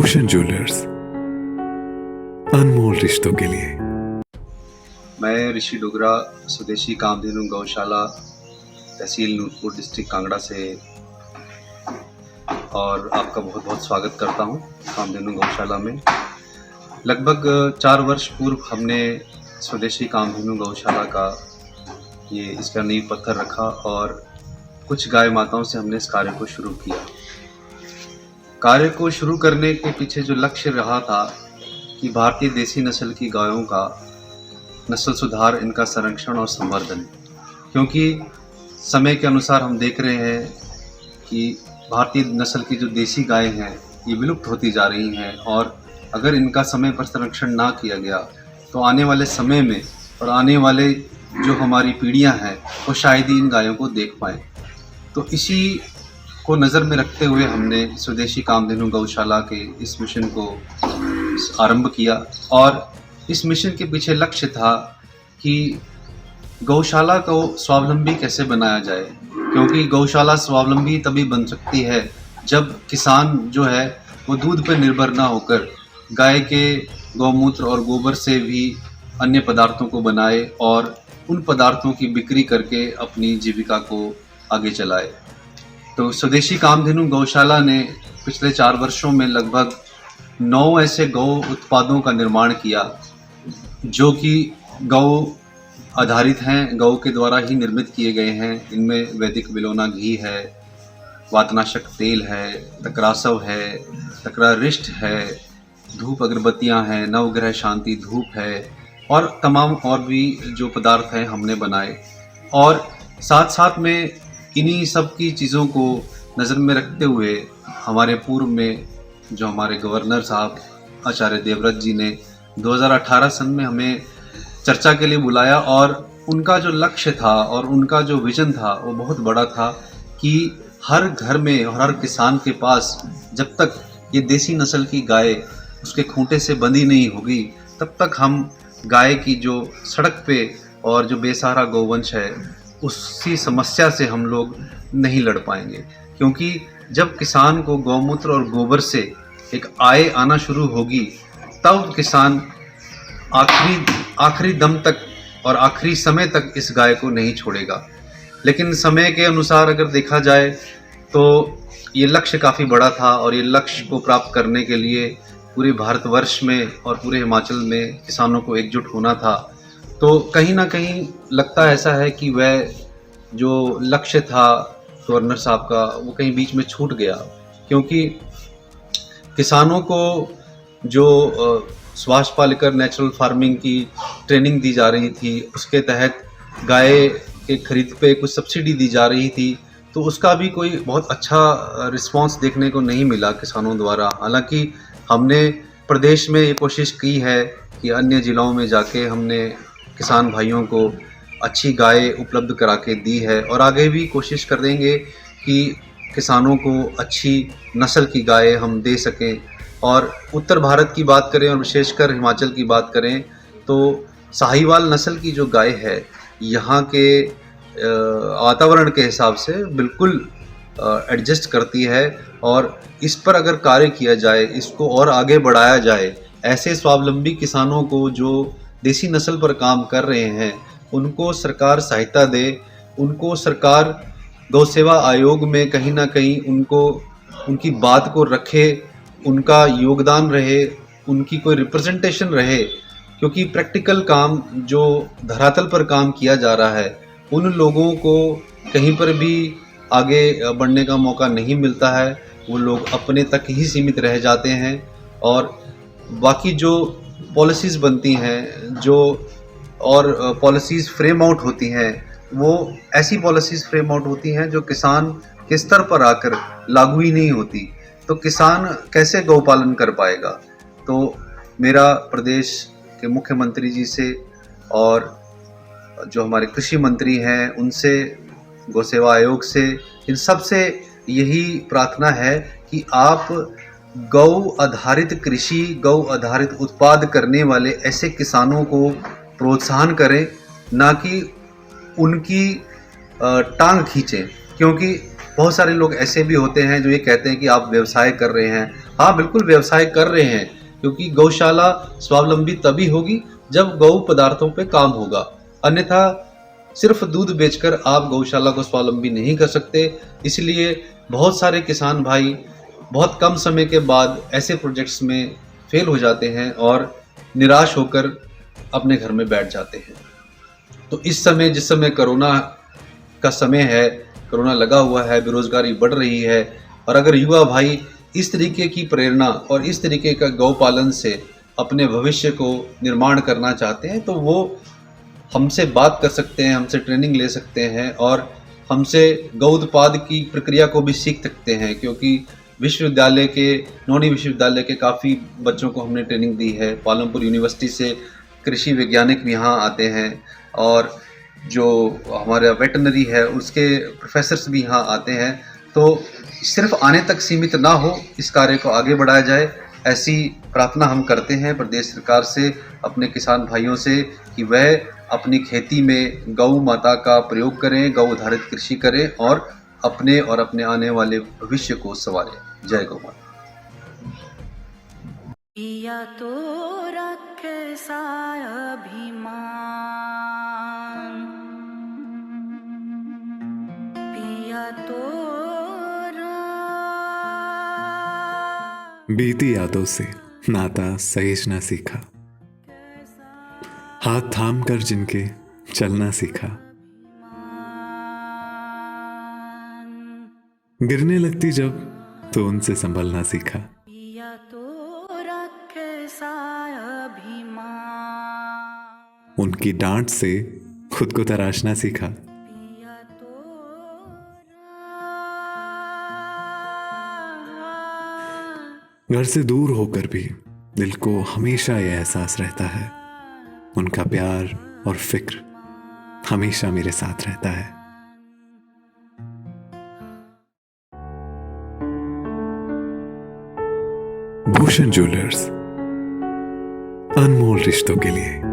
Bhushan jewellers, अनमोल रिश्तों के लिए। मैं ऋषि डोगरा स्वदेशी कामधेनु गौशाला तहसील नूरपुर डिस्ट्रिक्ट कांगड़ा से और आपका बहुत बहुत स्वागत करता हूं कामधेनु गौशाला में। लगभग 4 वर्ष पूर्व हमने स्वदेशी कामधेनु गौशाला का इसका नींव पत्थर रखा और कुछ गाय माताओं से हमने इस कार्य को शुरू किया। कार्य को शुरू करने के पीछे जो लक्ष्य रहा था कि भारतीय देसी नस्ल की गायों का नस्ल सुधार, इनका संरक्षण और संवर्धन, क्योंकि समय के अनुसार हम देख रहे हैं कि भारतीय नस्ल की जो देसी गायें हैं ये विलुप्त होती जा रही हैं और अगर इनका समय पर संरक्षण ना किया गया तो आने वाले समय में और आने वाले जो हमारी पीढ़ियां हैं वो शायद ही इन गायों को देख पाएँ। तो इसी को नज़र में रखते हुए हमने स्वदेशी कामधेनु गौशाला के इस मिशन को आरंभ किया और इस मिशन के पीछे लक्ष्य था कि गौशाला को स्वावलंबी कैसे बनाया जाए, क्योंकि गौशाला स्वावलंबी तभी बन सकती है जब किसान जो है वो दूध पर निर्भर ना होकर गाय के गौमूत्र और गोबर से भी अन्य पदार्थों को बनाए और उन पदार्थों की बिक्री करके अपनी जीविका को आगे चलाए। तो स्वदेशी कामधेनु गौशाला ने पिछले 4 वर्षों में लगभग 9 ऐसे गौ उत्पादों का निर्माण किया जो कि गौ आधारित हैं, गौ के द्वारा ही निर्मित किए गए हैं। इनमें वैदिक बिलोना घी है, वातनाशक तेल है, तकरासव है, तकरारिष्ट है, धूप अगरबत्तियां हैं, नवग्रह शांति धूप है और तमाम और भी जो पदार्थ हैं हमने बनाए। और साथ साथ में इन्हीं सब की चीज़ों को नज़र में रखते हुए हमारे पूर्व में जो हमारे गवर्नर साहब आचार्य देवव्रत जी ने 2018 सन में हमें चर्चा के लिए बुलाया और उनका जो लक्ष्य था और उनका जो विजन था वो बहुत बड़ा था कि हर घर में और हर किसान के पास जब तक ये देसी नस्ल की गाय उसके खूंटे से बंधी नहीं होगी तब तक हम गाय की जो सड़क पे और जो बेसहारा गौवंश है उसी समस्या से हम लोग नहीं लड़ पाएंगे। क्योंकि जब किसान को गौमूत्र और गोबर से एक आय आना शुरू होगी तब किसान आखिरी दम तक और आखिरी समय तक इस गाय को नहीं छोड़ेगा। लेकिन समय के अनुसार अगर देखा जाए तो ये लक्ष्य काफ़ी बड़ा था और ये लक्ष्य को प्राप्त करने के लिए पूरे भारतवर्ष में और पूरे हिमाचल में किसानों को एकजुट होना था। तो कहीं ना कहीं लगता ऐसा है कि वह जो लक्ष्य था गवर्नर साहब का वो कहीं बीच में छूट गया, क्योंकि किसानों को जो स्वास्थ्य पालकर नेचुरल फार्मिंग की ट्रेनिंग दी जा रही थी, उसके तहत गाय के खरीद पे कुछ सब्सिडी दी जा रही थी, तो उसका भी कोई बहुत अच्छा रिस्पांस देखने को नहीं मिला किसानों द्वारा। हालांकि हमने प्रदेश में ये कोशिश की है कि अन्य ज़िलों में जाके हमने किसान भाइयों को अच्छी गाय उपलब्ध करा के दी है और आगे भी कोशिश कर देंगे कि किसानों को अच्छी नस्ल की गाय हम दे सकें। और उत्तर भारत की बात करें और विशेषकर हिमाचल की बात करें तो साहिवाल नस्ल की जो गाय है यहाँ के वातावरण के हिसाब से बिल्कुल एडजस्ट करती है और इस पर अगर कार्य किया जाए, इसको और आगे बढ़ाया जाए, ऐसे स्वावलंबी किसानों को जो देसी नस्ल पर काम कर रहे हैं उनको सरकार सहायता दे, उनको सरकार गौ सेवा आयोग में कहीं ना कहीं उनको उनकी बात को रखे, उनका योगदान रहे, उनकी कोई रिप्रेजेंटेशन रहे। क्योंकि प्रैक्टिकल काम जो धरातल पर काम किया जा रहा है उन लोगों को कहीं पर भी आगे बढ़ने का मौका नहीं मिलता है, वो लोग अपने तक ही सीमित रह जाते हैं। और बाकी जो पॉलिसीज़ बनती हैं जो और पॉलिसीज़ फ्रेम आउट होती हैं वो ऐसी पॉलिसीज़ फ्रेम आउट होती हैं जो किसान के स्तर पर आकर लागू ही नहीं होती, तो किसान कैसे गौपालन कर पाएगा। तो मेरा प्रदेश के मुख्यमंत्री जी से और जो हमारे कृषि मंत्री हैं उनसे, गौ सेवा आयोग से, इन सब से यही प्रार्थना है कि आप गौ आधारित कृषि, गौ आधारित उत्पाद करने वाले ऐसे किसानों को प्रोत्साहन करें, ना कि उनकी टांग खींचें। क्योंकि बहुत सारे लोग ऐसे भी होते हैं जो ये कहते हैं कि आप व्यवसाय कर रहे हैं, हाँ, बिल्कुल व्यवसाय कर रहे हैं, क्योंकि गौशाला स्वावलंबी तभी होगी जब गौ पदार्थों पे काम होगा। अन्यथा सिर्फ दूध बेचकर आप गौशाला को स्वावलंबी नहीं कर सकते। इसलिए बहुत सारे किसान भाई बहुत कम समय के बाद ऐसे प्रोजेक्ट्स में फेल हो जाते हैं और निराश होकर अपने घर में बैठ जाते हैं। तो इस समय, जिस समय कोरोना का समय है, कोरोना लगा हुआ है, बेरोजगारी बढ़ रही है, और अगर युवा भाई इस तरीके की प्रेरणा और इस तरीके का गौ पालन से अपने भविष्य को निर्माण करना चाहते हैं, तो वो हमसे बात कर सकते हैं, हमसे ट्रेनिंग ले सकते हैं और हमसे गौ उत्पाद की प्रक्रिया को भी सीख सकते हैं। क्योंकि विश्वविद्यालय के, नौनी विश्वविद्यालय के काफ़ी बच्चों को हमने ट्रेनिंग दी है। पालमपुर यूनिवर्सिटी से कृषि वैज्ञानिक भी यहाँ आते हैं और जो हमारा वेटनरी है उसके प्रोफेसर्स भी यहाँ आते हैं। तो सिर्फ आने तक सीमित ना हो, इस कार्य को आगे बढ़ाया जाए, ऐसी प्रार्थना हम करते हैं प्रदेश सरकार से, अपने किसान भाइयों से, कि वह अपनी खेती में गौ माता का प्रयोग करें, गौ आधारित कृषि करें और अपने आने वाले भविष्य को संवारें। जय गौ माता। पिया तो रखे सा अभिमान, पिया तो बीती यादों से नाता सहेजना सीखा, हाथ थाम कर जिनके चलना सीखा, गिरने लगती जब तो उनसे संभलना सीखा। पिया तो रखे सा अभिमान, उनकी डांट से खुद को तराशना सीखा। पिया तो घर से दूर होकर भी दिल को हमेशा यह एहसास रहता है, उनका प्यार और फिक्र हमेशा मेरे साथ रहता है। भूषण ज्वेलर्स, अनमोल रिश्तों के लिए।